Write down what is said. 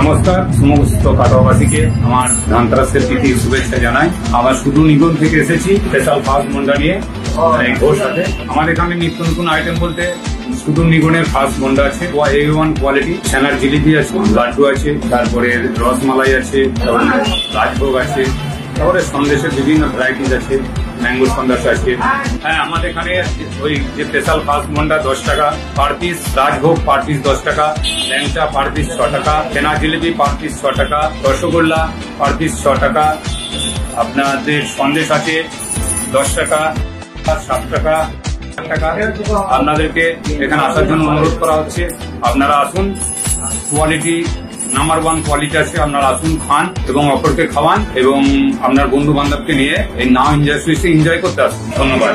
নমস্কার, সমস্ত কাটোয়াবাসীকে আমার ধানতেরাসের তিথির শুভেচ্ছা জানাই। আবার শুধু নিগম থেকে এসেছি স্পেশাল ফাস্ট মন্ডা নিয়ে ঘোষ সাথে। আমাদের এখানে নিত্য নতুন আইটেম বলতে শুধু নিগমের ফাস্ট মন্ডা আছে, A1 কোয়ালিটি, ছানার জিলিপি আছে, লাড্ডু আছে, তারপরে রসমালাই আছে, রাজভোগ আছে, তারপরে সন্দেশের বিভিন্ন ভ্যারাইটিস আছে, ম্যাঙ্গো সন্দেশ আছে। হ্যাঁ, আমাদের এখানে ওই যে স্পেশাল ফাস্ট মন্ডা 10 টাকা per piece, rajbhog per piece 10 টাকা, ল্যাংচা পার পিস 6 টাকা, ছানা জিলিপি পার পিস 6 টাকা, রসগোল্লা পার পিস 6 টাকা, আপনাদের সন্দেশ আছে 10 টাকা, 7 টাকা, 8 টাকা। আপনাদেরকে এখানে আসার জন্য অনুরোধ করা হচ্ছে, আপনারা আসুন। কোয়ালিটি নাম্বার 1 কোয়ালিটি আছে, আপনারা আসুন, খান এবং অপরকে খাওয়ান এবং আপনার বন্ধু বান্ধবকে নিয়ে এই নাও এনজয় সুইটে এনজয় করতে আসুন। ধন্যবাদ।